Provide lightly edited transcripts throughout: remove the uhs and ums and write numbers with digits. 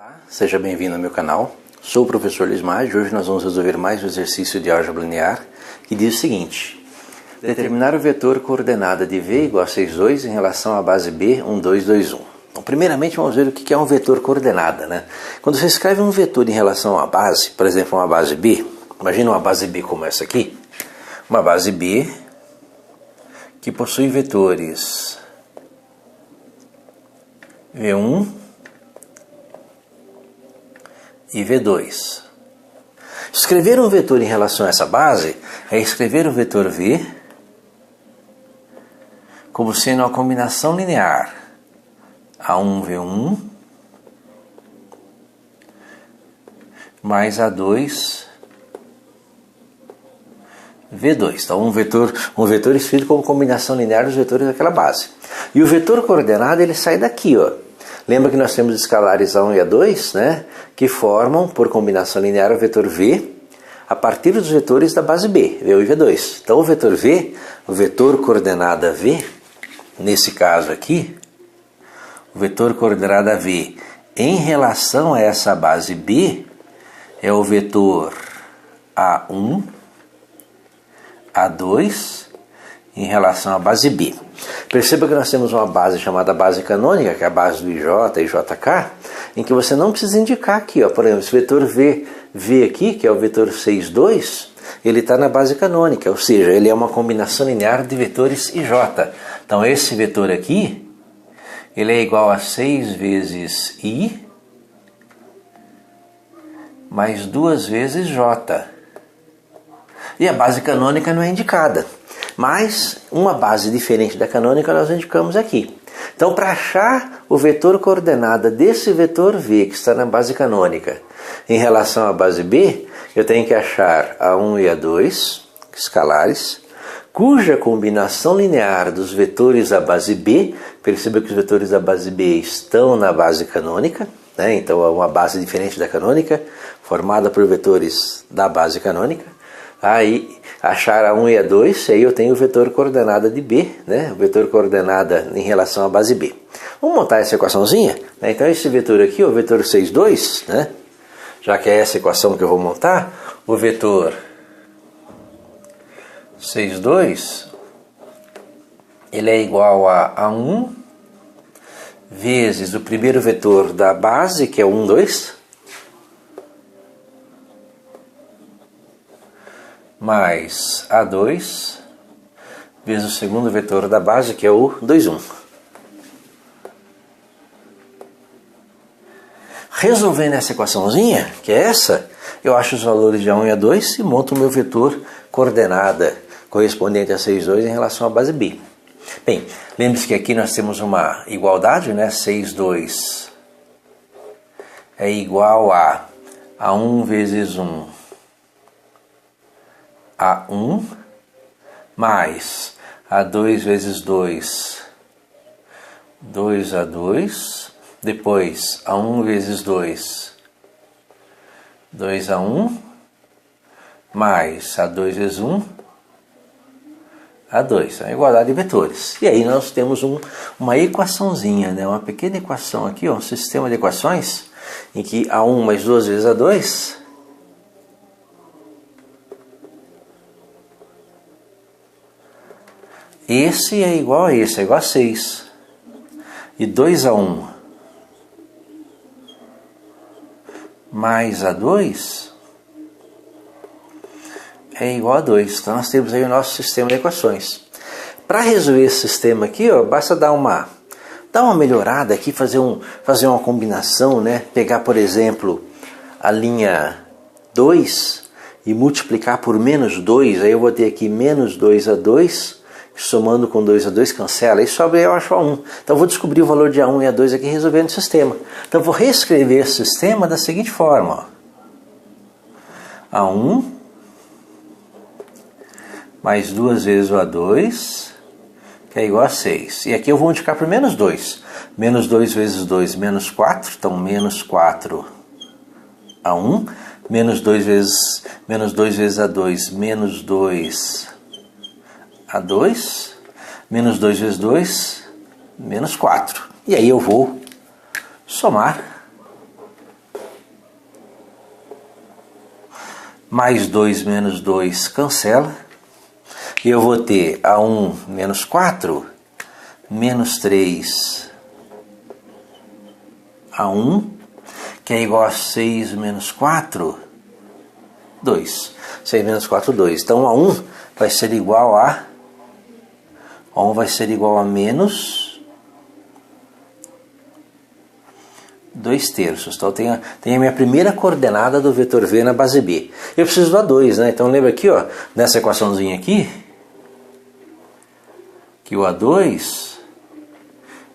Olá, seja bem-vindo ao meu canal. Sou o professor Lismar e hoje nós vamos resolver mais um exercício de álgebra linear que diz o seguinte: determinar o vetor coordenada de V igual a 6, 2 em relação à base B, 1, 2, 2, 1. Então, primeiramente vamos ver o que é um vetor coordenada, né? Quando você escreve um vetor em relação a uma base, por exemplo, uma base B, imagina uma base B como essa aqui, uma base B que possui vetores V1 e V2. Escrever um vetor em relação a essa base é escrever o vetor V como sendo uma combinação linear A1, V1 mais A2, V2. Então um vetor escrito como combinação linear dos vetores daquela base. E o vetor coordenado ele sai daqui, ó. Lembra que nós temos escalares A1 e A2, né, que formam, por combinação linear, o vetor V a partir dos vetores da base B, V1 e V2. Então o vetor V, o vetor coordenada V, nesse caso aqui, o vetor coordenada V em relação a essa base B é o vetor A1, A2 em relação à base B. Perceba que nós temos uma base chamada base canônica, que é a base do IJ e JK, em que você não precisa indicar aqui, ó, por exemplo, esse vetor V aqui, que é o vetor 6, 2, ele está na base canônica, ou seja, ele é uma combinação linear de vetores IJ. Então esse vetor aqui, ele é igual a 6 vezes I mais 2 vezes J. E a base canônica não é indicada. Mas uma base diferente da canônica nós indicamos aqui. Então, para achar o vetor coordenada desse vetor V que está na base canônica em relação à base B, eu tenho que achar A1 e A2, escalares, cuja combinação linear dos vetores da base B, perceba que os vetores da base B estão na base canônica, né? Então é uma base diferente da canônica, formada por vetores da base canônica. Aí achar A1 e A2, aí eu tenho o vetor coordenada de B, né? O vetor coordenada em relação à base B. Vamos montar essa equaçãozinha? Né? Então esse vetor aqui, o vetor 6, 2, né? Já que é essa equação que eu vou montar, o vetor 6, 2, ele é igual a A1 vezes o primeiro vetor da base, que é o 1, 2, mais A2 vezes o segundo vetor da base, que é o 2, 1. Resolvendo essa equaçãozinha, que é essa, eu acho os valores de A1 e A2 e monto o meu vetor coordenada correspondente a 6, 2 em relação à base B. Bem, lembre-se que aqui nós temos uma igualdade, né? 6, 2 é igual a A1 vezes 1 A1 mais A2 vezes 2, 2A2, depois A1 vezes 2, 2A1, mais A2 vezes 1, A2, é a igualdade de vetores. E aí nós temos uma equaçãozinha, né? Uma pequena equação aqui, ó, um sistema de equações, em que A1 mais 2 vezes A2, esse é igual a esse, é igual a 6. E 2A1 mais A2 é igual a 2. Então nós temos aí o nosso sistema de equações. Para resolver esse sistema aqui, ó, basta dar uma melhorada aqui, fazer uma combinação, né? Pegar, por exemplo, a linha 2 e multiplicar por menos 2. Aí eu vou ter aqui menos 2A2. Somando com 2 A2 cancela, e sobra eu acho A1. Então eu vou descobrir o valor de A1 e A2 aqui resolvendo o sistema. Então eu vou reescrever esse sistema da seguinte forma: ó. A1 mais 2 vezes o A2, que é igual a 6. E aqui eu vou multiplicar por menos 2. Menos 2 vezes 2, menos 4. Então menos 4 A1. Menos 2 vezes A2, menos 2 A2, menos 2 vezes 2, menos 4. E aí eu vou somar mais 2 menos 2 cancela. E eu vou ter A1 menos 4, menos 3 A1, que é igual a 6 menos 4, 2. 6 menos 4, 2. Então A1 vai ser igual a... A1 vai ser igual a menos 2 terços. Então tem a minha primeira coordenada do vetor V na base B. Eu preciso do A2, né? Então lembra aqui, ó, nessa equaçãozinha aqui, que o A2,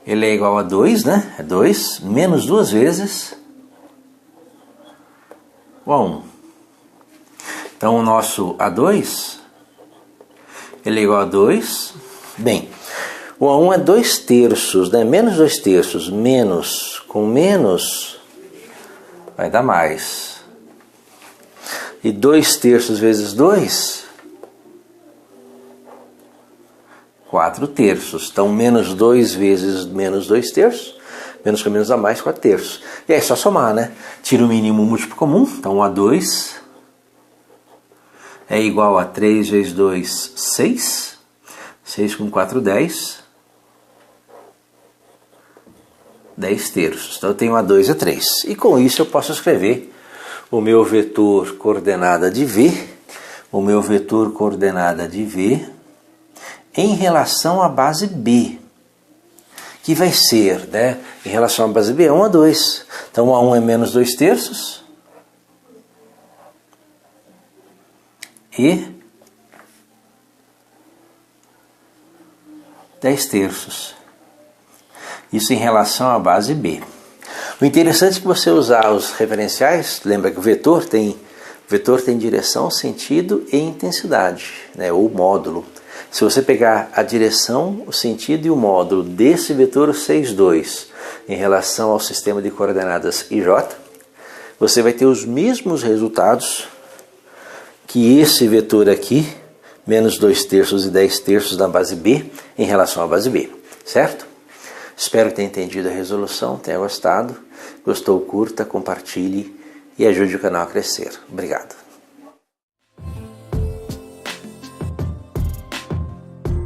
ele é igual a 2, né? É 2 menos 2 vezes o A1. Então o nosso A2, ele é igual a 2. Bem, o A1 é 2 terços, né? Menos 2 terços, menos com menos vai dar mais. E 2 terços vezes 2, 4 terços. Então menos 2 vezes menos 2 terços, menos com menos dá mais, 4 terços. E aí é só somar, né? Tira o mínimo múltiplo comum, então o A2 é igual a 3 vezes 2, 6. 6 com 4, 10. 10 terços. Então eu tenho A2 é 3. E com isso eu posso escrever o meu vetor coordenada de V, o meu vetor coordenada de V em relação à base B, que vai ser, né, em relação à base B, 1 a 2. Então A1 é menos 2 terços e 10 terços. Isso em relação à base B. O interessante é que você usar os referenciais, lembra que o vetor tem direção, sentido e intensidade, né, ou módulo. Se você pegar a direção, o sentido e o módulo desse vetor 6, 2 em relação ao sistema de coordenadas IJ, você vai ter os mesmos resultados que esse vetor aqui, menos 2 terços e 10 terços na base B em relação à base B, certo? Espero que tenha entendido a resolução, tenha gostado. Gostou, curta, compartilhe e ajude o canal a crescer. Obrigado.